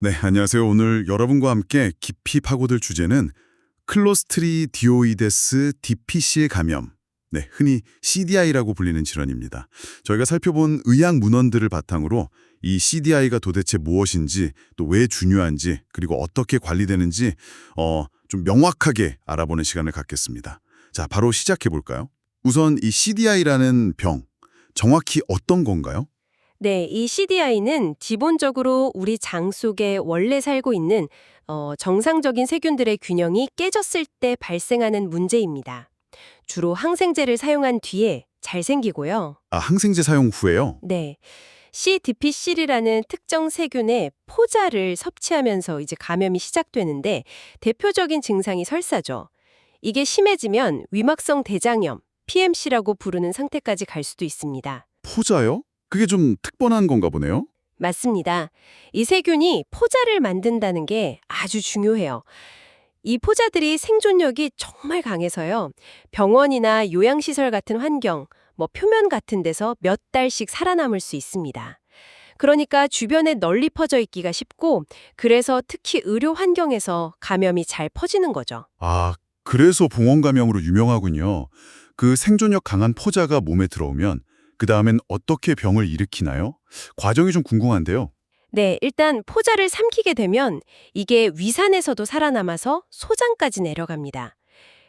네, 안녕하세요. 오늘 여러분과 함께 깊이 파고들 주제는 클로스트리디오이데스 디피시의 감염, 네, 흔히 CDI라고 불리는 질환입니다. 저희가 살펴본 의학 문헌들을 바탕으로 이 CDI가 도대체 무엇인지, 또 왜 중요한지, 그리고 어떻게 관리되는지 좀 명확하게 알아보는 시간을 갖겠습니다. 자, 바로 시작해 볼까요? 우선 이 CDI라는 병, 정확히 어떤 건가요? 네, 이 CDI는 기본적으로 우리 장 속에 원래 살고 있는 정상적인 세균들의 균형이 깨졌을 때 발생하는 문제입니다. 주로 항생제를 사용한 뒤에 잘 생기고요. 아, 항생제 사용 후에요? 네, C. difficile이라는 특정 세균의 포자를 섭취하면서 이제 감염이 시작되는데 대표적인 증상이 설사죠. 이게 심해지면 위막성 대장염, PMC라고 부르는 상태까지 갈 수도 있습니다. 포자요? 그게 좀 특별한 건가 보네요. 맞습니다. 이 세균이 포자를 만든다는 게 아주 중요해요. 이 포자들이 생존력이 정말 강해서요. 병원이나 요양시설 같은 환경, 표면 같은 데서 몇 달씩 살아남을 수 있습니다. 그러니까 주변에 널리 퍼져 있기가 쉽고, 그래서 특히 의료 환경에서 감염이 잘 퍼지는 거죠. 아, 그래서 봉원 감염으로 유명하군요. 그 생존력 강한 포자가 몸에 들어오면 그 다음엔 어떻게 병을 일으키나요? 과정이 좀 궁금한데요. 네, 일단 포자를 삼키게 되면 이게 위산에서도 살아남아서 소장까지 내려갑니다.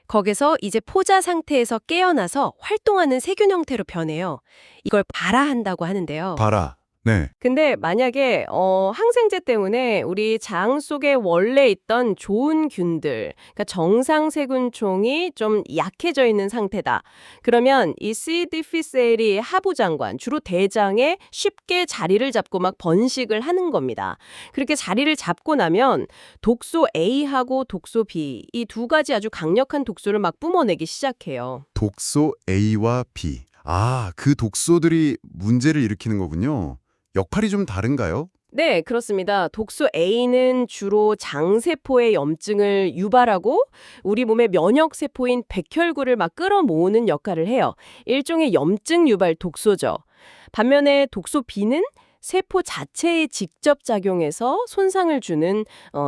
거기서 이제 포자 상태에서 깨어나서 활동하는 세균 형태로 변해요. 이걸 발화한다고 하는데요. 봐라. 네. 근데 만약에 항생제 때문에 우리 장 속에 원래 있던 좋은 균들, 그러니까 정상 세균총이 좀 약해져 있는 상태다. 그러면 이 C. difficile이 하부장관, 주로 대장에 쉽게 자리를 잡고 막 번식을 하는 겁니다. 그렇게 자리를 잡고 나면 독소 A하고 독소 B, 이 두 가지 아주 강력한 독소를 막 뿜어내기 시작해요. 독소 A와 B. 아, 그 독소들이 문제를 일으키는 거군요. 역할이 좀 다른가요? 네, 그렇습니다. 독소 A는 주로 장세포의 염증을 유발하고 우리 몸의 면역세포인 백혈구를 막 끌어모으는 역할을 해요. 일종의 염증 유발 독소죠. 반면에 독소 B는 세포 자체에 직접 작용해서 손상을 주는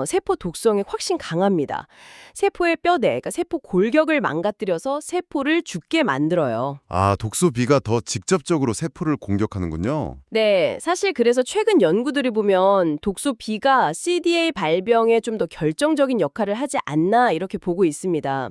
세포 독성에 훨씬 강합니다. 세포의 뼈대, 그러니까 세포 골격을 망가뜨려서 세포를 죽게 만들어요. 아, 독소 B가 더 직접적으로 세포를 공격하는군요. 네, 사실 그래서 최근 연구들을 보면 독소 B가 CDA 발병에 좀 더 결정적인 역할을 하지 않나 이렇게 보고 있습니다.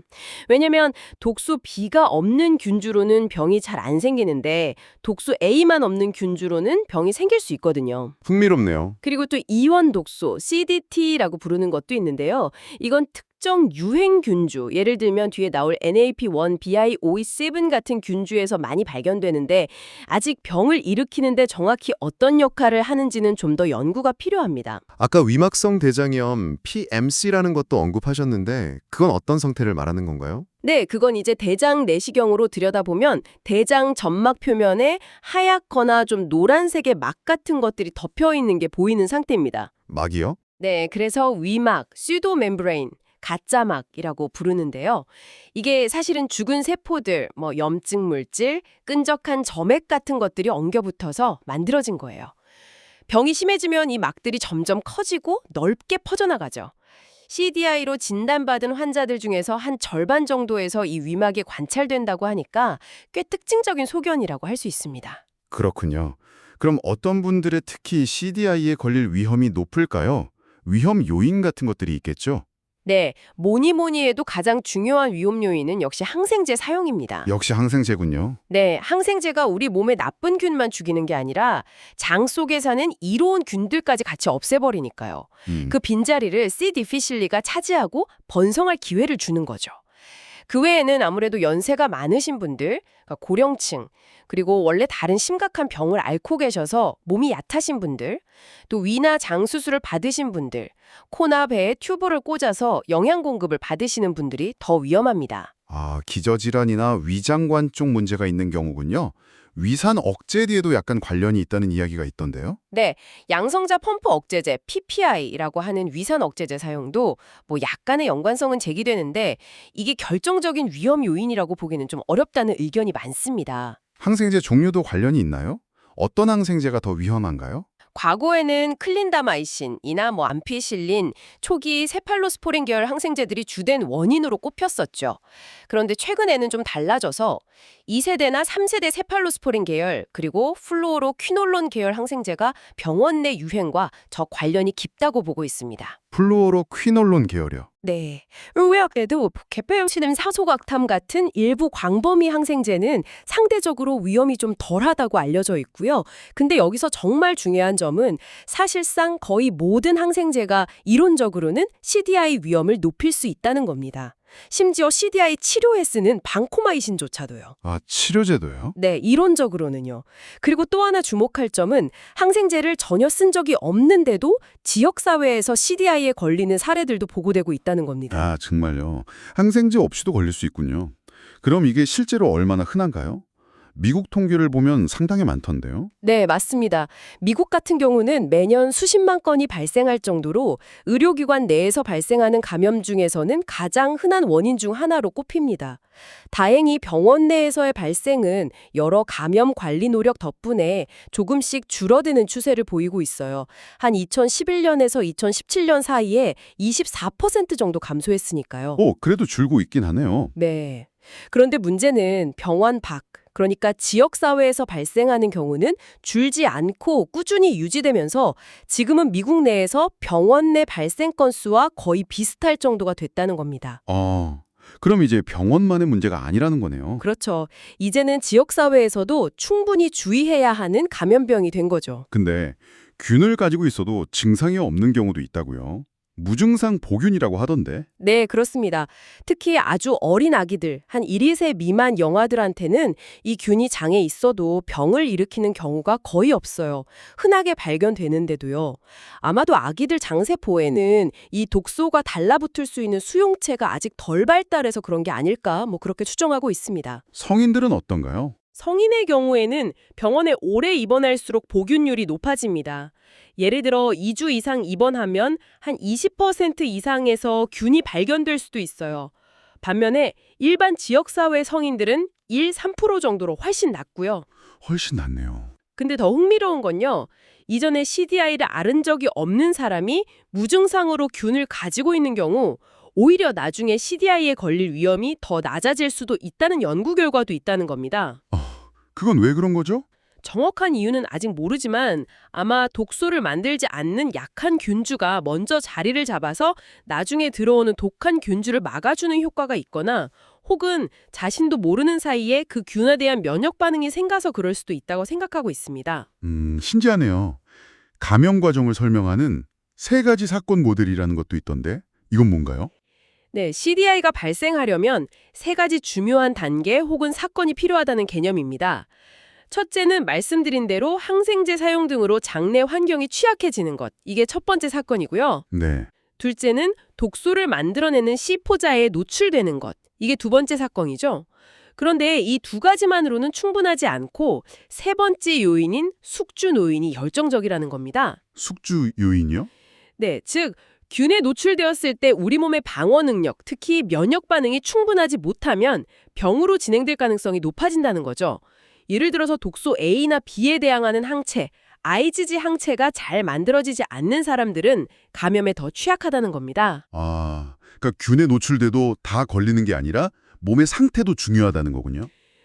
왜냐면 독소 B가 없는 균주로는 병이 잘 안 생기는데 독소 A만 없는 균주로는 병이 생길 수 있거든요. 흥미롭네요. 그리고 또 이원 독소, CDT라고 부르는 것도 있는데요. 이건 특정 유행 균주, 예를 들면 뒤에 나올 NAP1, BIOE7 같은 균주에서 많이 발견되는데 아직 병을 일으키는데 정확히 어떤 역할을 하는지는 좀 더 연구가 필요합니다. 아까 위막성 대장염 PMC라는 것도 언급하셨는데 그건 어떤 상태를 말하는 건가요? 네, 그건 이제 대장 내시경으로 들여다보면 대장 점막 표면에 하얗거나 좀 노란색의 막 같은 것들이 덮여 있는 게 보이는 상태입니다. 막이요? 네, 그래서 위막, 슈도멤브레인, 가짜막이라고 부르는데요. 이게 사실은 죽은 세포들, 염증 물질, 끈적한 점액 같은 것들이 엉겨붙어서 만들어진 거예요. 병이 심해지면 이 막들이 점점 커지고 넓게 퍼져나가죠. CDI로 진단받은 환자들 중에서 한 절반 정도에서 이 위막이 관찰된다고 하니까 꽤 특징적인 소견이라고 할 수 있습니다. 그렇군요. 그럼 어떤 분들의 특히 CDI에 걸릴 위험이 높을까요? 위험 요인 같은 것들이 있겠죠? 네, 뭐니 해도 가장 중요한 위험 요인은 역시 항생제 사용입니다. 역시 항생제군요. 네, 항생제가 우리 몸에 나쁜 균만 죽이는 게 아니라 장 속에 사는 이로운 균들까지 같이 없애버리니까요. 그 빈자리를 C. difficile가 차지하고 번성할 기회를 주는 거죠. 그 외에는 아무래도 연세가 많으신 분들, 그러니까 고령층, 그리고 원래 다른 심각한 병을 앓고 계셔서 몸이 얕으신 분들, 또 위나 장 수술을 받으신 분들, 코나 배에 튜브를 꽂아서 영양 공급을 받으시는 분들이 더 위험합니다. 아, 기저질환이나 위장관 쪽 문제가 있는 경우군요. 위산 억제에도 약간 관련이 있다는 이야기가 있던데요. 네, 양성자 펌프 억제제 PPI라고 하는 위산 억제제 사용도 약간의 연관성은 제기되는데 이게 결정적인 위험 요인이라고 보기는 좀 어렵다는 의견이 많습니다. 항생제 종류도 관련이 있나요? 어떤 항생제가 더 위험한가요? 과거에는 클린다마이신이나 암피실린, 초기 세팔로스포린 계열 항생제들이 주된 원인으로 꼽혔었죠. 그런데 최근에는 좀 달라져서 2세대나 3세대 세팔로스포린 계열, 그리고 플루오로퀴놀론 계열 항생제가 병원 내 유행과 저 관련이 깊다고 보고 있습니다. 플루오로퀴놀론 계열이요. 네. 의외에도 개폐용치는 사소각탐 같은 일부 광범위 항생제는 상대적으로 위험이 좀 덜하다고 알려져 있고요. 근데 여기서 정말 중요한 점은 사실상 거의 모든 항생제가 이론적으로는 CDI 위험을 높일 수 있다는 겁니다. 심지어 CDI 치료에 쓰는 방코마이신조차도요. 아, 치료제도요? 네, 이론적으로는요. 그리고 또 하나 주목할 점은 항생제를 전혀 쓴 적이 없는데도 지역사회에서 CDI에 걸리는 사례들도 보고되고 있다는 겁니다. 아, 정말요. 항생제 없이도 걸릴 수 있군요. 그럼 이게 실제로 얼마나 흔한가요? 미국 통계를 보면 상당히 많던데요. 네, 맞습니다. 미국 같은 경우는 매년 수십만 건이 발생할 정도로 의료기관 내에서 발생하는 감염 중에서는 가장 흔한 원인 중 하나로 꼽힙니다. 다행히 병원 내에서의 발생은 여러 감염 관리 노력 덕분에 조금씩 줄어드는 추세를 보이고 있어요. 한 2011년에서 2017년 사이에 24% 정도 감소했으니까요. 그래도 줄고 있긴 하네요. 네. 그런데 문제는 병원 밖, 그러니까 지역사회에서 발생하는 경우는 줄지 않고 꾸준히 유지되면서 지금은 미국 내에서 병원 내 발생 건수와 거의 비슷할 정도가 됐다는 겁니다. 그럼 이제 병원만의 문제가 아니라는 거네요. 그렇죠. 이제는 지역사회에서도 충분히 주의해야 하는 감염병이 된 거죠. 근데 균을 가지고 있어도 증상이 없는 경우도 있다고요. 무증상 보균이라고 하던데. 네, 그렇습니다. 특히 아주 어린 아기들, 한 1, 2세 미만 영아들한테는 이 균이 장에 있어도 병을 일으키는 경우가 거의 없어요. 흔하게 발견되는데도요. 아마도 아기들 장세포에는 이 독소가 달라붙을 수 있는 수용체가 아직 덜 발달해서 그런 게 아닐까 그렇게 추정하고 있습니다. 성인들은 어떤가요? 성인의 경우에는 병원에 오래 입원할수록 보균율이 높아집니다. 예를 들어 2주 이상 입원하면 한 20% 이상에서 균이 발견될 수도 있어요. 반면에 일반 지역사회 성인들은 1-3% 정도로 훨씬 낮고요. 훨씬 낫네요. 근데 더 흥미로운 건요. 이전에 CDI를 앓은 적이 없는 사람이 무증상으로 균을 가지고 있는 경우 오히려 나중에 CDI에 걸릴 위험이 더 낮아질 수도 있다는 연구 결과도 있다는 겁니다. 그건 왜 그런 거죠? 정확한 이유는 아직 모르지만 아마 독소를 만들지 않는 약한 균주가 먼저 자리를 잡아서 나중에 들어오는 독한 균주를 막아주는 효과가 있거나 혹은 자신도 모르는 사이에 그 균에 대한 면역 반응이 생겨서 그럴 수도 있다고 생각하고 있습니다. 신기하네요. 감염 과정을 설명하는 3가지 사건 모델이라는 것도 있던데 이건 뭔가요? 네, CDI가 발생하려면 3가지 중요한 단계 혹은 사건이 필요하다는 개념입니다. 첫째는 말씀드린 대로 항생제 사용 등으로 장내 환경이 취약해지는 것. 이게 첫 번째 사건이고요. 네. 둘째는 독소를 만들어내는 C포자에 노출되는 것. 이게 두 번째 사건이죠. 그런데 이 2가지만으로는 충분하지 않고 3번째 요인인 숙주 노인이 열정적이라는 겁니다. 숙주 요인이요? 네, 즉 균에 노출되었을 때 우리 몸의 방어 능력, 특히 면역 반응이 충분하지 못하면 병으로 진행될 가능성이 높아진다는 거죠. 예를 들어서 독소 A나 B에 대항하는 항체, IgG 항체가 잘 만들어지지 않는 사람들은 감염에 더 취약하다는 겁니다. 그러니까 균에 노출돼도 다 걸리는 게 아니라 몸의 상태도 중요하다는 거군요.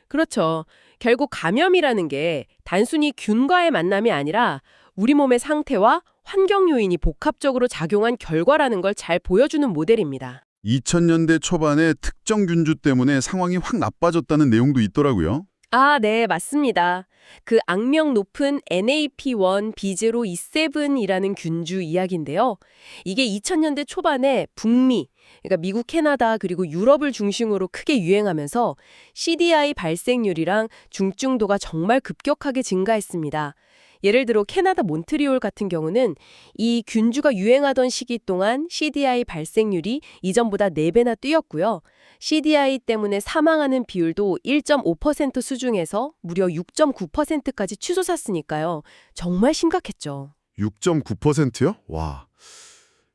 그렇죠. 결국 감염이라는 게 단순히 균과의 만남이 아니라 우리 몸의 상태와 환경 요인이 복합적으로 작용한 결과라는 걸 잘 보여주는 모델입니다. 2000년대 초반에 특정 균주 때문에 상황이 확 나빠졌다는 내용도 있더라고요. 아, 네, 맞습니다. 그 악명 높은 NAP1B027이라는 균주 이야기인데요. 이게 2000년대 초반에 북미, 그러니까 미국, 캐나다 그리고 유럽을 중심으로 크게 유행하면서 CDI 발생률이랑 중증도가 정말 급격하게 증가했습니다. 예를 들어 캐나다 몬트리올 같은 경우는 이 균주가 유행하던 시기 동안 CDI 발생률이 이전보다 4배나 뛰었고요. CDI 때문에 사망하는 비율도 1.5% 수준에서 무려 6.9%까지 치솟았으니까요. 정말 심각했죠. 6.9%요? 와.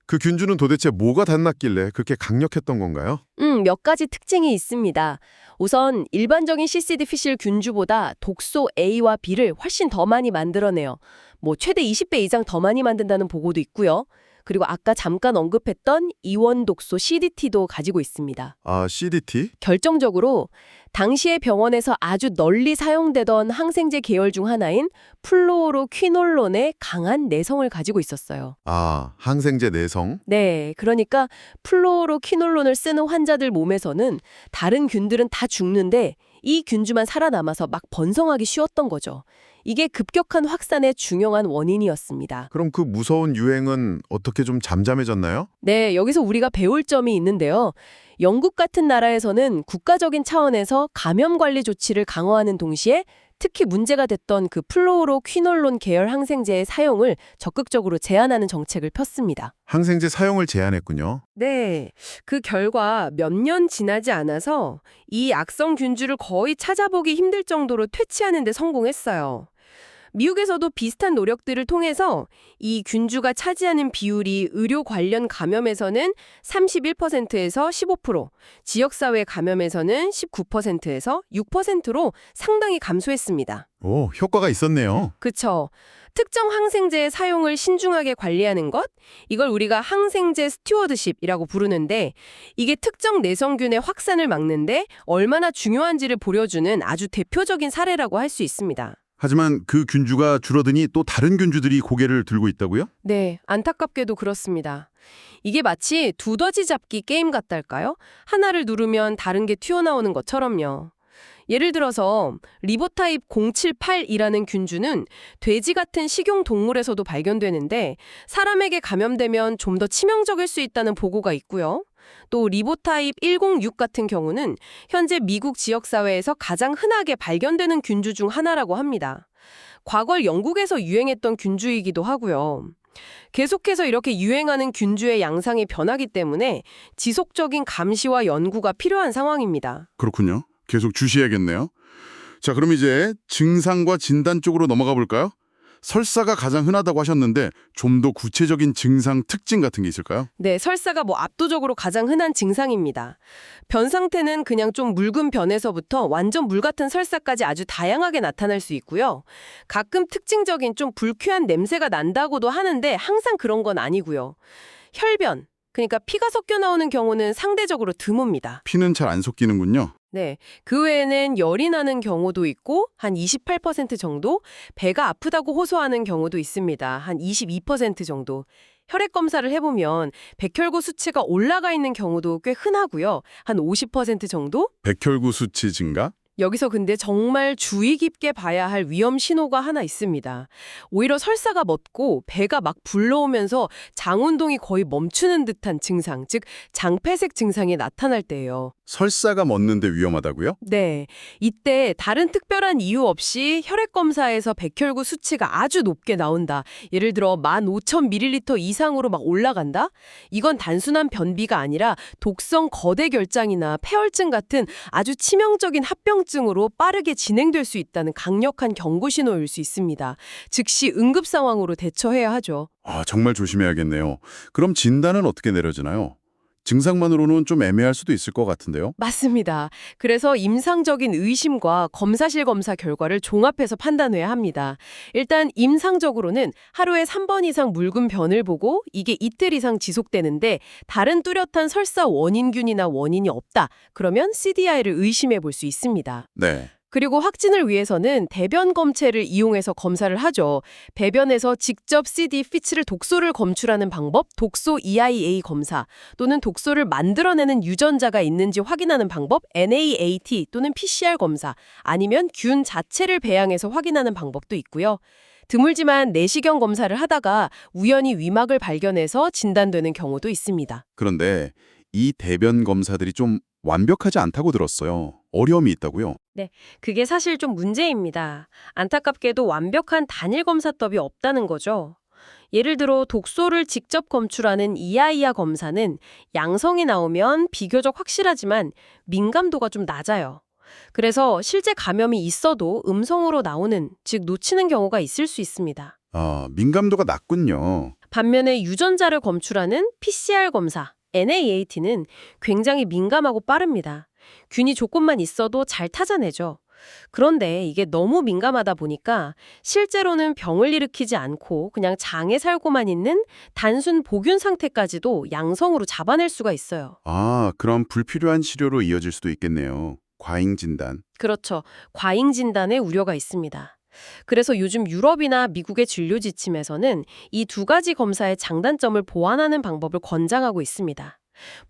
그 균주는 도대체 뭐가 닿났길래 그렇게 강력했던 건가요? 몇 가지 특징이 있습니다. 우선 일반적인 C. difficile 균주보다 독소 A와 B를 훨씬 더 많이 만들어내요. 뭐 최대 20배 이상 더 많이 만든다는 보고도 있고요. 그리고 아까 잠깐 언급했던 이원 독소 CDT도 가지고 있습니다. 아, CDT? 결정적으로 당시에 병원에서 아주 널리 사용되던 항생제 계열 중 하나인 플루오로퀴놀론의 강한 내성을 가지고 있었어요. 아, 항생제 내성? 네, 그러니까 플루오로퀴놀론을 쓰는 환자들 몸에서는 다른 균들은 다 죽는데 이 균주만 살아남아서 막 번성하기 쉬웠던 거죠. 이게 급격한 확산의 중요한 원인이었습니다. 그럼 그 무서운 유행은 어떻게 좀 잠잠해졌나요? 네, 여기서 우리가 배울 점이 있는데요. 영국 같은 나라에서는 국가적인 차원에서 감염 관리 조치를 강화하는 동시에 특히 문제가 됐던 그 플루오로퀴놀론 계열 항생제의 사용을 적극적으로 제한하는 정책을 폈습니다. 항생제 사용을 제한했군요. 네, 그 결과 몇 년 지나지 않아서 이 악성 균주를 거의 찾아보기 힘들 정도로 퇴치하는 데 성공했어요. 미국에서도 비슷한 노력들을 통해서 이 균주가 차지하는 비율이 의료 관련 감염에서는 31%에서 15%, 지역사회 감염에서는 19%에서 6%로 상당히 감소했습니다. 오, 효과가 있었네요. 그쵸. 특정 항생제의 사용을 신중하게 관리하는 것, 이걸 우리가 항생제 스튜어드십이라고 부르는데 이게 특정 내성균의 확산을 막는데 얼마나 중요한지를 보여주는 아주 대표적인 사례라고 할 수 있습니다. 하지만 그 균주가 줄어드니 또 다른 균주들이 고개를 들고 있다고요? 네, 안타깝게도 그렇습니다. 이게 마치 두더지 잡기 게임 같달까요? 하나를 누르면 다른 게 튀어나오는 것처럼요. 예를 들어서 리보타입 078이라는 균주는 돼지 같은 식용 동물에서도 발견되는데 사람에게 감염되면 좀 더 치명적일 수 있다는 보고가 있고요. 또 리보타입 106 같은 경우는 현재 미국 지역사회에서 가장 흔하게 발견되는 균주 중 하나라고 합니다. 과거 영국에서 유행했던 균주이기도 하고요. 계속해서 이렇게 유행하는 균주의 양상이 변하기 때문에 지속적인 감시와 연구가 필요한 상황입니다. 그렇군요. 계속 주시해야겠네요. 자, 그럼 이제 증상과 진단 쪽으로 넘어가 볼까요? 설사가 가장 흔하다고 하셨는데 좀 더 구체적인 증상 특징 같은 게 있을까요? 네, 설사가 압도적으로 가장 흔한 증상입니다. 변 상태는 그냥 좀 묽은 변에서부터 완전 물 같은 설사까지 아주 다양하게 나타날 수 있고요. 가끔 특징적인 좀 불쾌한 냄새가 난다고도 하는데 항상 그런 건 아니고요. 혈변, 그러니까 피가 섞여 나오는 경우는 상대적으로 드뭅니다. 피는 잘 안 섞이는군요. 네, 그 외에는 열이 나는 경우도 있고 한 28% 정도, 배가 아프다고 호소하는 경우도 있습니다. 한 22% 정도. 혈액 검사를 해보면 백혈구 수치가 올라가 있는 경우도 꽤 흔하고요. 한 50% 정도? 백혈구 수치 증가? 여기서 근데 정말 주의 깊게 봐야 할 위험 신호가 하나 있습니다. 오히려 설사가 멎고 배가 막 불러오면서 장운동이 거의 멈추는 듯한 증상, 즉 장폐색 증상이 나타날 때예요. 설사가 멎는데 위험하다고요? 네, 이때 다른 특별한 이유 없이 혈액 검사에서 백혈구 수치가 아주 높게 나온다. 예를 들어 15,000ml 이상으로 막 올라간다? 이건 단순한 변비가 아니라 독성 거대 결장이나 폐혈증 같은 아주 치명적인 합병증으로 빠르게 진행될 수 있다는 강력한 경고 신호일 수 있습니다. 즉시 응급 상황으로 대처해야 하죠. 아, 정말 조심해야겠네요. 그럼 진단은 어떻게 내려지나요? 증상만으로는 좀 애매할 수도 있을 것 같은데요. 맞습니다. 그래서 임상적인 의심과 검사실 검사 결과를 종합해서 판단해야 합니다. 일단 임상적으로는 하루에 3번 이상 묽은 변을 보고 이게 이틀 이상 지속되는데 다른 뚜렷한 설사 원인균이나 원인이 없다. 그러면 CDI를 의심해 볼 수 있습니다. 네. 그리고 확진을 위해서는 대변 검체를 이용해서 검사를 하죠. 배변에서 직접 CD 피츠를 독소를 검출하는 방법, 독소 EIA 검사, 또는 독소를 만들어내는 유전자가 있는지 확인하는 방법, NAAT 또는 PCR 검사, 아니면 균 자체를 배양해서 확인하는 방법도 있고요. 드물지만 내시경 검사를 하다가 우연히 위막을 발견해서 진단되는 경우도 있습니다. 그런데 이 대변 검사들이 좀 완벽하지 않다고 들었어요. 어려움이 있다고요? 그게 사실 좀 문제입니다. 안타깝게도 완벽한 단일 검사법이 없다는 거죠. 예를 들어 독소를 직접 검출하는 이아이아 검사는 양성이 나오면 비교적 확실하지만 민감도가 좀 낮아요. 그래서 실제 감염이 있어도 음성으로 나오는, 즉 놓치는 경우가 있을 수 있습니다. 아, 민감도가 낮군요. 반면에 유전자를 검출하는 PCR 검사, NAAT는 굉장히 민감하고 빠릅니다. 균이 조금만 있어도 잘 찾아내죠. 그런데 이게 너무 민감하다 보니까 실제로는 병을 일으키지 않고 그냥 장에 살고만 있는 단순 보균 상태까지도 양성으로 잡아낼 수가 있어요. 아, 그럼 불필요한 치료로 이어질 수도 있겠네요. 과잉 진단. 그렇죠. 과잉 진단의 우려가 있습니다. 그래서 요즘 유럽이나 미국의 진료 지침에서는 이 두 가지 검사의 장단점을 보완하는 방법을 권장하고 있습니다.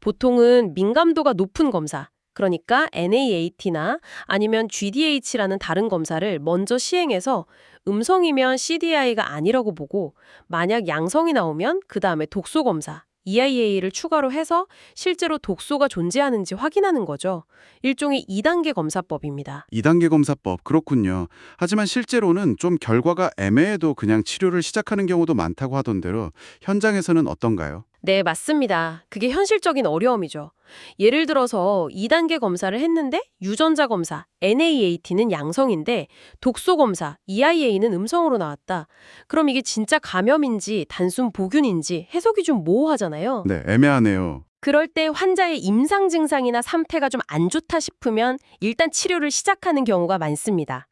보통은 민감도가 높은 검사, 그러니까 NAAT나 아니면 GDH라는 다른 검사를 먼저 시행해서 음성이면 CDI가 아니라고 보고 만약 양성이 나오면 그 다음에 독소 검사, EIA를 추가로 해서 실제로 독소가 존재하는지 확인하는 거죠. 일종의 2단계 검사법입니다. 2단계 검사법, 그렇군요. 하지만 실제로는 좀 결과가 애매해도 그냥 치료를 시작하는 경우도 많다고 하던데요. 현장에서는 어떤가요? 네, 맞습니다. 그게 현실적인 어려움이죠. 예를 들어서 2단계 검사를 했는데 유전자 검사, NAAT는 양성인데 독소 검사, EIA는 음성으로 나왔다. 그럼 이게 진짜 감염인지 단순 보균인지 해석이 좀 모호하잖아요. 네, 애매하네요. 그럴 때 환자의 임상 증상이나 상태가 좀 안 좋다 싶으면 일단 치료를 시작하는 경우가 많습니다.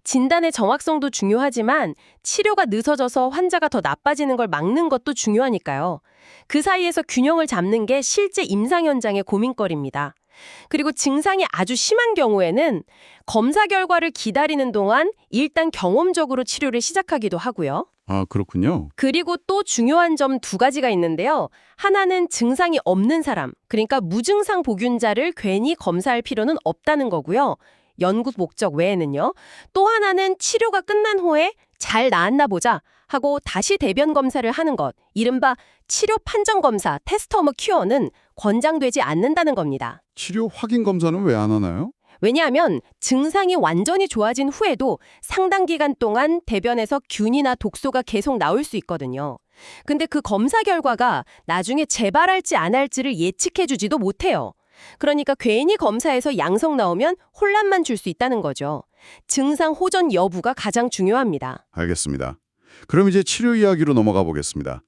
진단의 정확성도 중요하지만 치료가 늦어져서 환자가 더 나빠지는 걸 막는 것도 중요하니까요. 그 사이에서 균형을 잡는 게 실제 임상 현장의 고민거리입니다. 그리고 증상이 아주 심한 경우에는 검사 결과를 기다리는 동안 일단 경험적으로 치료를 시작하기도 하고요. 아, 그렇군요. 그리고 또 중요한 점 두 가지가 있는데요. 하나는 증상이 없는 사람, 그러니까 무증상 보균자를 괜히 검사할 필요는 없다는 거고요. 연구 목적 외에는요. 또 하나는 치료가 끝난 후에 잘 나았나 보자 하고 다시 대변 검사를 하는 것, 이른바 치료 판정 검사, 테스트 오브 큐어는 권장되지 않는다는 겁니다. 치료 확인 검사는 왜 안 하나요? 왜냐하면 증상이 완전히 좋아진 후에도 상당 기간 동안 대변에서 균이나 독소가 계속 나올 수 있거든요. 근데 그 검사 결과가 나중에 재발할지 안 할지를 예측해주지도 못해요. 그러니까 괜히 검사에서 양성 나오면 혼란만 줄 수 있다는 거죠. 증상 호전 여부가 가장 중요합니다. 알겠습니다. 그럼 이제 치료 이야기로 넘어가 보겠습니다.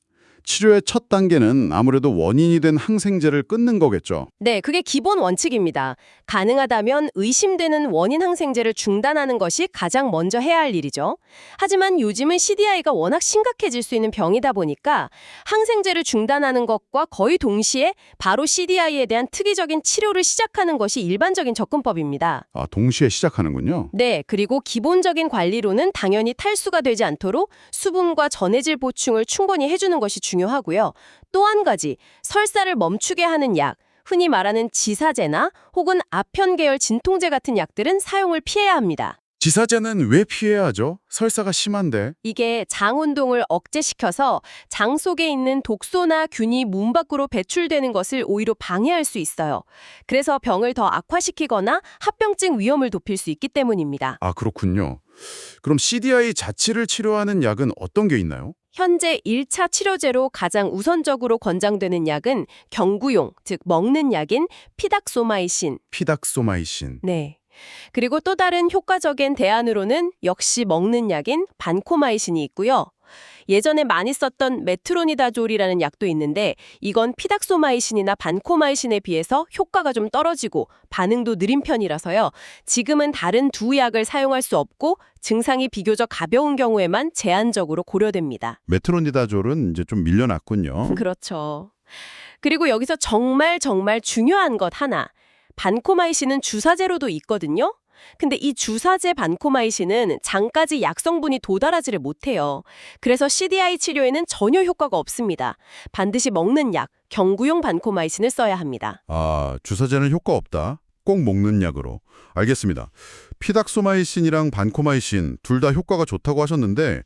치료의 첫 단계는 아무래도 원인이 된 항생제를 끊는 거겠죠. 네, 그게 기본 원칙입니다. 가능하다면 의심되는 원인 항생제를 중단하는 것이 가장 먼저 해야 할 일이죠. 하지만 요즘은 CDI가 워낙 심각해질 수 있는 병이다 보니까 항생제를 중단하는 것과 거의 동시에 바로 CDI에 대한 특이적인 치료를 시작하는 것이 일반적인 접근법입니다. 아, 동시에 시작하는군요. 네, 그리고 기본적인 관리로는 당연히 탈수가 되지 않도록 수분과 전해질 보충을 충분히 해주는 것이 중요하고요. 또 한 가지, 설사를 멈추게 하는 약, 흔히 말하는 지사제나 혹은 아편 계열 진통제 같은 약들은 사용을 피해야 합니다. 지사제는 왜 피해야 하죠? 설사가 심한데. 이게 장 운동을 억제시켜서 장 속에 있는 독소나 균이 몸 밖으로 배출되는 것을 오히려 방해할 수 있어요. 그래서 병을 더 악화시키거나 합병증 위험을 높일 수 있기 때문입니다. 아, 그렇군요. 그럼 CDI 자체를 치료하는 약은 어떤 게 있나요? 현재 1차 치료제로 가장 우선적으로 권장되는 약은 경구용, 즉 먹는 약인 피닥소마이신. 피닥소마이신. 네. 그리고 또 다른 효과적인 대안으로는 역시 먹는 약인 반코마이신이 있고요. 예전에 많이 썼던 메트로니다졸이라는 약도 있는데 이건 피닥소마이신이나 반코마이신에 비해서 효과가 좀 떨어지고 반응도 느린 편이라서요. 지금은 다른 두 약을 사용할 수 없고 증상이 비교적 가벼운 경우에만 제한적으로 고려됩니다. 메트로니다졸은 이제 좀 밀려났군요. 그렇죠. 그리고 여기서 정말 중요한 것 하나. 반코마이신은 주사제로도 있거든요. 근데 이 주사제 반코마이신은 장까지 약성분이 도달하지를 못해요. 그래서 CDI 치료에는 전혀 효과가 없습니다. 반드시 먹는 약, 경구용 반코마이신을 써야 합니다. 아, 주사제는 효과 없다. 꼭 먹는 약으로. 알겠습니다. 피닥소마이신이랑 반코마이신 둘 다 효과가 좋다고 하셨는데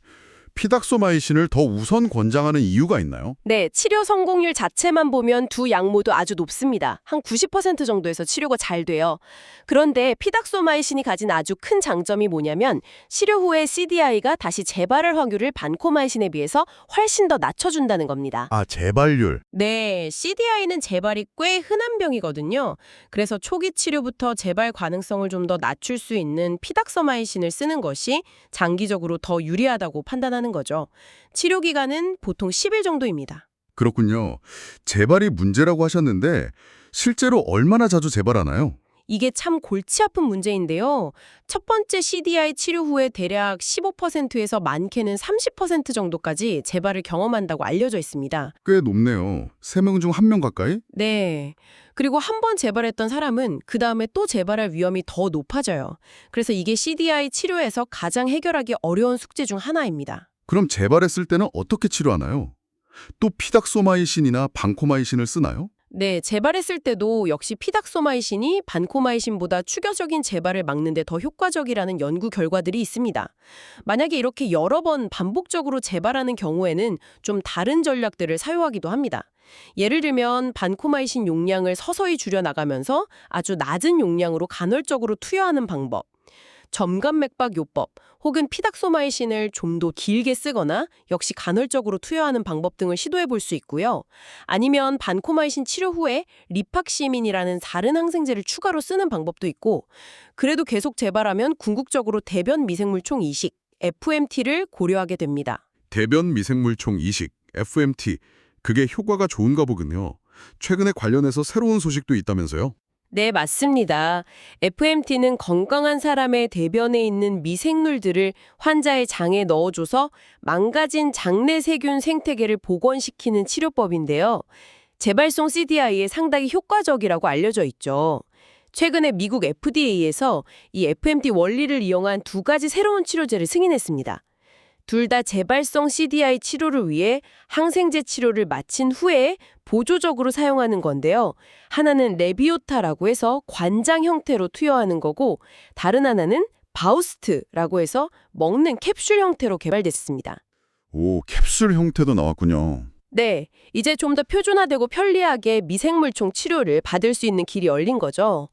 피닥소마이신을 더 우선 권장하는 이유가 있나요? 네, 치료 성공률 자체만 보면 두 약 모두 아주 높습니다. 한 90% 정도에서 치료가 잘 돼요. 그런데 피닥소마이신이 가진 아주 큰 장점이 뭐냐면 치료 후에 CDI가 다시 재발할 확률을 반코마이신에 비해서 훨씬 더 낮춰준다는 겁니다. 아, 재발률. 네, CDI는 재발이 꽤 흔한 병이거든요. 그래서 초기 치료부터 재발 가능성을 좀 더 낮출 수 있는 피닥소마이신을 쓰는 것이 장기적으로 더 유리하다고 판단하는 거죠. 치료 기간은 보통 10일 정도입니다. 그렇군요. 재발이 문제라고 하셨는데 실제로 얼마나 자주 재발하나요? 이게 참 골치 아픈 문제인데요. 첫 번째 CDI 치료 후에 대략 15%에서 많게는 30% 정도까지 재발을 경험한다고 알려져 있습니다. 꽤 높네요. 3명 중 1명 가까이? 네. 그리고 한 번 재발했던 사람은 그 다음에 또 재발할 위험이 더 높아져요. 그래서 이게 CDI 치료에서 가장 해결하기 어려운 숙제 중 하나입니다. 그럼 재발했을 때는 어떻게 치료하나요? 또 피닥소마이신이나 방코마이신을 쓰나요? 네, 재발했을 때도 역시 피닥소마이신이 반코마이신보다 추가적인 재발을 막는 데 더 효과적이라는 연구 결과들이 있습니다. 만약에 이렇게 여러 번 반복적으로 재발하는 경우에는 좀 다른 전략들을 사용하기도 합니다. 예를 들면 반코마이신 용량을 서서히 줄여나가면서 아주 낮은 용량으로 간헐적으로 투여하는 방법, 점갑맥박요법 혹은 피닥소마이신을 좀 더 길게 쓰거나 역시 간헐적으로 투여하는 방법 등을 시도해 볼 수 있고요. 아니면 반코마이신 치료 후에 리팍시민이라는 다른 항생제를 추가로 쓰는 방법도 있고, 그래도 계속 재발하면 궁극적으로 대변 미생물총 이식, FMT를 고려하게 됩니다. 대변 미생물총 이식, FMT. 그게 효과가 좋은가 보군요. 최근에 관련해서 새로운 소식도 있다면서요? 네, 맞습니다. FMT는 건강한 사람의 대변에 있는 미생물들을 환자의 장에 넣어줘서 망가진 장내 세균 생태계를 복원시키는 치료법인데요. 재발성 CDI에 상당히 효과적이라고 알려져 있죠. 최근에 미국 FDA에서 이 FMT 원리를 이용한 2가지 새로운 치료제를 승인했습니다. 둘 다 재발성 CDI 치료를 위해 항생제 치료를 마친 후에 보조적으로 사용하는 건데요. 하나는 레비오타라고 해서 관장 형태로 투여하는 거고, 다른 하나는 바우스트라고 해서 먹는 캡슐 형태로 개발됐습니다. 오, 캡슐 형태도 나왔군요. 네, 이제 좀 더 표준화되고 편리하게 미생물총 치료를 받을 수 있는 길이 열린 거죠.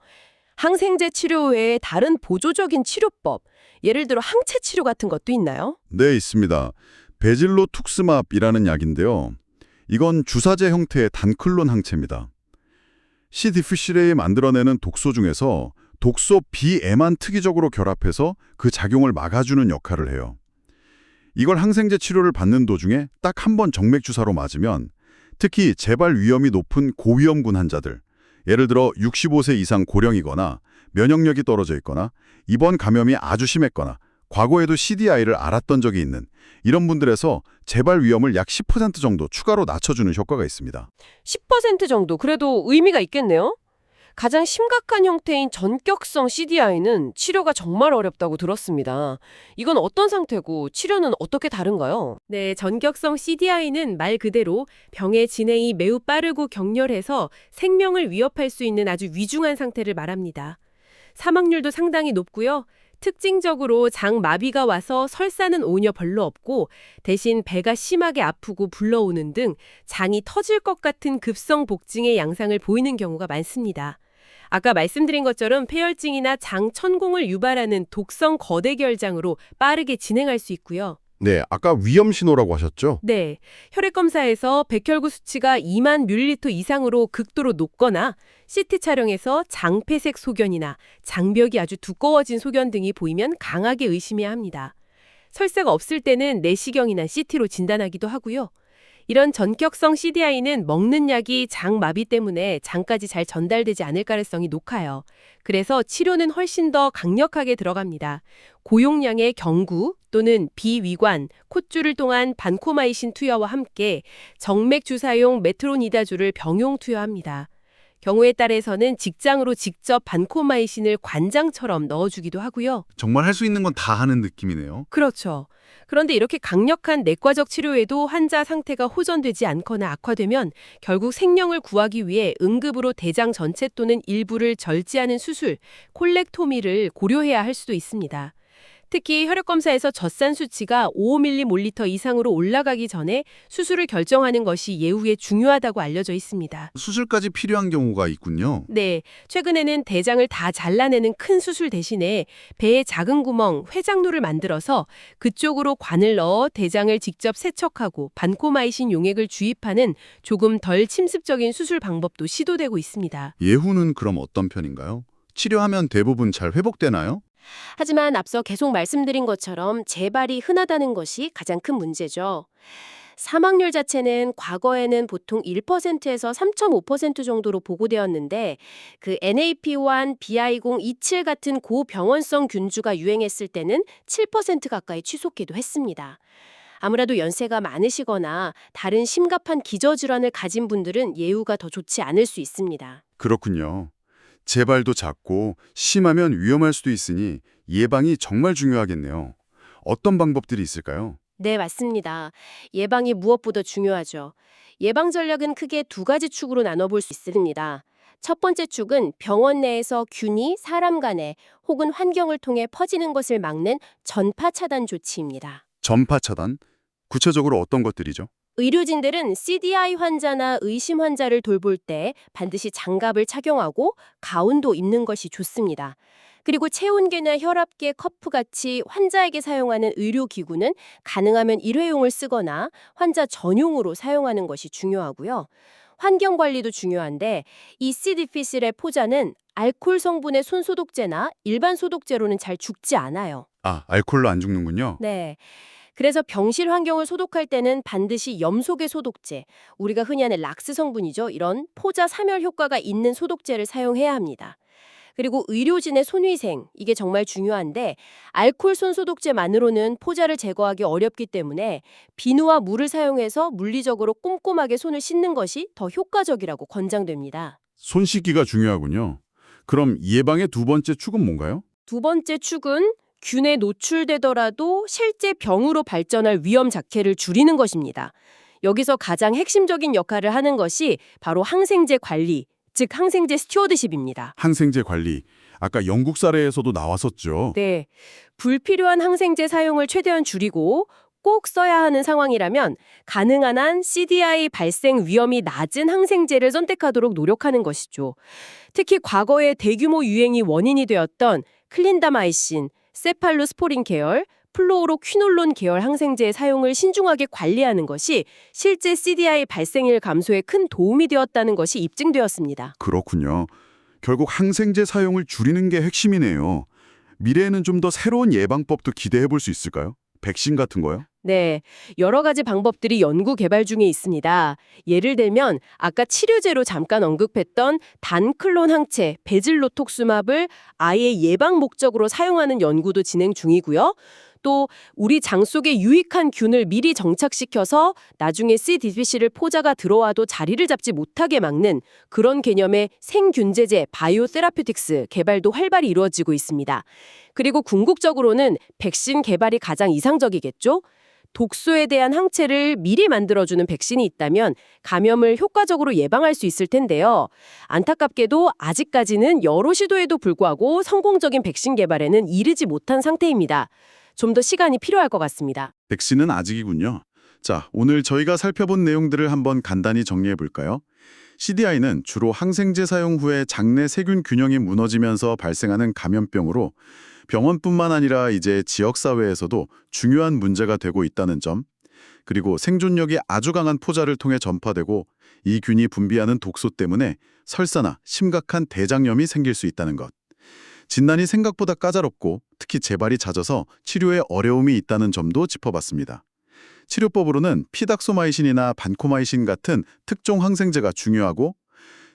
항생제 치료 외에 다른 보조적인 치료법, 예를 들어 항체 치료 같은 것도 있나요? 네, 있습니다. 베질로툭스맙이라는 약인데요. 이건 주사제 형태의 단클론 항체입니다. C. 디피실레이 만들어내는 독소 중에서 독소 B에만 특이적으로 결합해서 그 작용을 막아주는 역할을 해요. 이걸 항생제 치료를 받는 도중에 딱 한 번 정맥 주사로 맞으면 특히 재발 위험이 높은 고위험군 환자들, 예를 들어 65세 이상 고령이거나 면역력이 떨어져 있거나 이번 감염이 아주 심했거나 과거에도 CDI를 앓았던 적이 있는 이런 분들에서 재발 위험을 약 10% 정도 추가로 낮춰주는 효과가 있습니다. 10% 정도, 그래도 의미가 있겠네요. 가장 심각한 형태인 전격성 CDI는 치료가 정말 어렵다고 들었습니다. 이건 어떤 상태고 치료는 어떻게 다른가요? 네, 전격성 CDI는 말 그대로 병의 진행이 매우 빠르고 격렬해서 생명을 위협할 수 있는 아주 위중한 상태를 말합니다. 사망률도 상당히 높고요. 특징적으로 장 마비가 와서 설사는 오히려 별로 없고 대신 배가 심하게 아프고 불러오는 등 장이 터질 것 같은 급성 복증의 양상을 보이는 경우가 많습니다. 아까 말씀드린 것처럼 폐혈증이나 장 천공을 유발하는 독성 거대결장으로 빠르게 진행할 수 있고요. 네, 아까 위험 신호라고 하셨죠? 네, 혈액 검사에서 백혈구 수치가 2만 ml 이상으로 극도로 높거나 CT 촬영에서 장폐색 소견이나 장벽이 아주 두꺼워진 소견 등이 보이면 강하게 의심해야 합니다. 설사가 없을 때는 내시경이나 CT로 진단하기도 하고요. 이런 전격성 CDI는 먹는 약이 장 마비 때문에 장까지 잘 전달되지 않을 가능성이 높아요. 그래서 치료는 훨씬 더 강력하게 들어갑니다. 고용량의 경구 또는 비위관, 콧줄을 통한 반코마이신 투여와 함께 정맥 주사용 메트로니다주를 병용 투여합니다. 경우에 따라서는 직장으로 직접 반코마이신을 관장처럼 넣어주기도 하고요. 정말 할 수 있는 건 다 하는 느낌이네요. 그렇죠. 그런데 이렇게 강력한 내과적 치료에도 환자 상태가 호전되지 않거나 악화되면 결국 생명을 구하기 위해 응급으로 대장 전체 또는 일부를 절제하는 수술, 콜렉토미를 고려해야 할 수도 있습니다. 특히 혈액검사에서 젖산 수치가 5mm몰리터 이상으로 올라가기 전에 수술을 결정하는 것이 예후에 중요하다고 알려져 있습니다. 수술까지 필요한 경우가 있군요. 네, 최근에는 대장을 다 잘라내는 큰 수술 대신에 배에 작은 구멍, 회장루를 만들어서 그쪽으로 관을 넣어 대장을 직접 세척하고 반코마이신 용액을 주입하는 조금 덜 침습적인 수술 방법도 시도되고 있습니다. 예후는 그럼 어떤 편인가요? 치료하면 대부분 잘 회복되나요? 하지만 앞서 계속 말씀드린 것처럼 재발이 흔하다는 것이 가장 큰 문제죠. 사망률 자체는 과거에는 보통 1%에서 3.5% 정도로 보고되었는데 그 NAP1, BI027 같은 고병원성 균주가 유행했을 때는 7% 가까이 치솟기도 했습니다. 아무래도 연세가 많으시거나 다른 심각한 기저질환을 가진 분들은 예후가 더 좋지 않을 수 있습니다. 그렇군요. 재발도 작고 심하면 위험할 수도 있으니 예방이 정말 중요하겠네요. 어떤 방법들이 있을까요? 네, 맞습니다. 예방이 무엇보다 중요하죠. 예방 전략은 크게 두 가지 축으로 나눠볼 수 있습니다. 첫 번째 축은 병원 내에서 균이 사람 간에 혹은 환경을 통해 퍼지는 것을 막는 전파 차단 조치입니다. 전파 차단? 구체적으로 어떤 것들이죠? 의료진들은 CDI 환자나 의심 환자를 돌볼 때 반드시 장갑을 착용하고 가운도 입는 것이 좋습니다. 그리고 체온계나 혈압계, 커프같이 환자에게 사용하는 의료기구는 가능하면 일회용을 쓰거나 환자 전용으로 사용하는 것이 중요하고요. 환경관리도 중요한데 이 시디피실의 포자는 알코올 성분의 손소독제나 일반 소독제로는 잘 죽지 않아요. 아, 알코올로 안 죽는군요. 네. 그래서 병실 환경을 소독할 때는 반드시 염소계 소독제, 우리가 흔히 아는 락스 성분이죠. 이런 포자 사멸 효과가 있는 소독제를 사용해야 합니다. 그리고 의료진의 손위생, 이게 정말 중요한데 알코올 손소독제만으로는 포자를 제거하기 어렵기 때문에 비누와 물을 사용해서 물리적으로 꼼꼼하게 손을 씻는 것이 더 효과적이라고 권장됩니다. 손 씻기가 중요하군요. 그럼 예방의 두 번째 축은 뭔가요? 두 번째 축은 균에 노출되더라도 실제 병으로 발전할 위험 자체를 줄이는 것입니다. 여기서 가장 핵심적인 역할을 하는 것이 바로 항생제 관리, 즉 항생제 스튜어드십입니다. 항생제 관리. 아까 영국 사례에서도 나왔었죠. 네, 불필요한 항생제 사용을 최대한 줄이고 꼭 써야 하는 상황이라면 가능한 한 CDI 발생 위험이 낮은 항생제를 선택하도록 노력하는 것이죠. 특히 과거에 대규모 유행이 원인이 되었던 클린다마이신, 세팔로스포린 계열, 플로우로퀴놀론 계열 항생제의 사용을 신중하게 관리하는 것이 실제 CDI 발생률 감소에 큰 도움이 되었다는 것이 입증되었습니다. 그렇군요. 결국 항생제 사용을 줄이는 게 핵심이네요. 미래에는 좀 더 새로운 예방법도 기대해 볼 수 있을까요? 백신 같은 거요? 네, 여러 가지 방법들이 연구 개발 중에 있습니다. 예를 들면 아까 치료제로 잠깐 언급했던 단클론 항체, 베질로톡수맙을 아예 예방 목적으로 사용하는 연구도 진행 중이고요. 또 우리 장 속에 유익한 균을 미리 정착시켜서 나중에 C. difficile을 포자가 들어와도 자리를 잡지 못하게 막는 그런 개념의 생균제제 바이오 세라퓨틱스 개발도 활발히 이루어지고 있습니다. 그리고 궁극적으로는 백신 개발이 가장 이상적이겠죠? 독소에 대한 항체를 미리 만들어주는 백신이 있다면 감염을 효과적으로 예방할 수 있을 텐데요. 안타깝게도 아직까지는 여러 시도에도 불구하고 성공적인 백신 개발에는 이르지 못한 상태입니다. 좀 더 시간이 필요할 것 같습니다. 백신은 아직이군요. 자, 오늘 저희가 살펴본 내용들을 한번 간단히 정리해 볼까요? CDI는 주로 항생제 사용 후에 장내 세균 균형이 무너지면서 발생하는 감염병으로 병원뿐만 아니라 이제 지역사회에서도 중요한 문제가 되고 있다는 점, 그리고 생존력이 아주 강한 포자를 통해 전파되고 이 균이 분비하는 독소 때문에 설사나 심각한 대장염이 생길 수 있다는 것. 진단이 생각보다 까다롭고 특히 재발이 잦아서 치료에 어려움이 있다는 점도 짚어봤습니다. 치료법으로는 피닥소마이신이나 반코마이신 같은 특종 항생제가 중요하고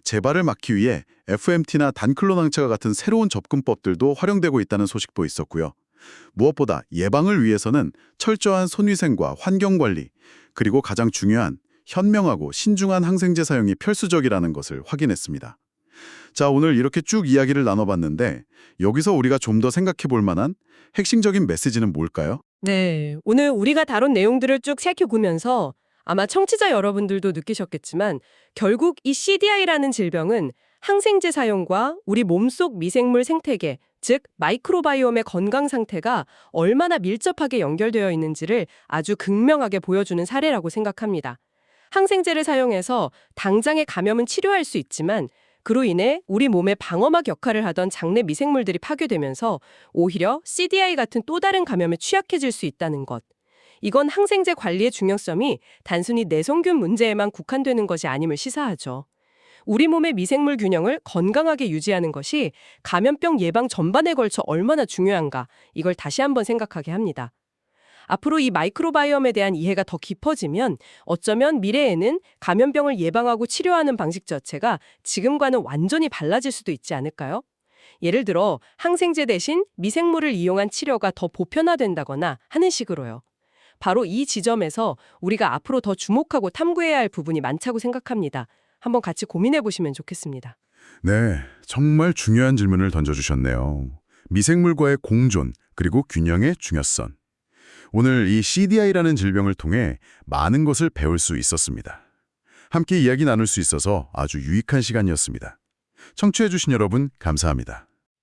재발을 막기 위해 FMT나 단클론 항체와 같은 새로운 접근법들도 활용되고 있다는 소식도 있었고요. 무엇보다 예방을 위해서는 철저한 손위생과 환경관리, 그리고 가장 중요한 현명하고 신중한 항생제 사용이 필수적이라는 것을 확인했습니다. 자, 오늘 이렇게 쭉 이야기를 나눠봤는데 여기서 우리가 좀 더 생각해 볼 만한 핵심적인 메시지는 뭘까요? 네, 오늘 우리가 다룬 내용들을 쭉 살펴보면서 아마 청취자 여러분들도 느끼셨겠지만 결국 이 CDI라는 질병은 항생제 사용과 우리 몸속 미생물 생태계, 즉 마이크로바이옴의 건강 상태가 얼마나 밀접하게 연결되어 있는지를 아주 극명하게 보여주는 사례라고 생각합니다. 항생제를 사용해서 당장의 감염은 치료할 수 있지만 그로 인해 우리 몸의 방어막 역할을 하던 장내 미생물들이 파괴되면서 오히려 CDI 같은 또 다른 감염에 취약해질 수 있다는 것. 이건 항생제 관리의 중요성이 단순히 내성균 문제에만 국한되는 것이 아님을 시사하죠. 우리 몸의 미생물 균형을 건강하게 유지하는 것이 감염병 예방 전반에 걸쳐 얼마나 중요한가, 이걸 다시 한번 생각하게 합니다. 앞으로 이 마이크로바이옴에 대한 이해가 더 깊어지면 어쩌면 미래에는 감염병을 예방하고 치료하는 방식 자체가 지금과는 완전히 달라질 수도 있지 않을까요? 예를 들어 항생제 대신 미생물을 이용한 치료가 더 보편화된다거나 하는 식으로요. 바로 이 지점에서 우리가 앞으로 더 주목하고 탐구해야 할 부분이 많다고 생각합니다. 한번 같이 고민해 보시면 좋겠습니다. 네, 정말 중요한 질문을 던져주셨네요. 미생물과의 공존, 그리고 균형의 중요성. 오늘 이 CDI라는 질병을 통해 많은 것을 배울 수 있었습니다. 함께 이야기 나눌 수 있어서 아주 유익한 시간이었습니다. 청취해주신 여러분 감사합니다.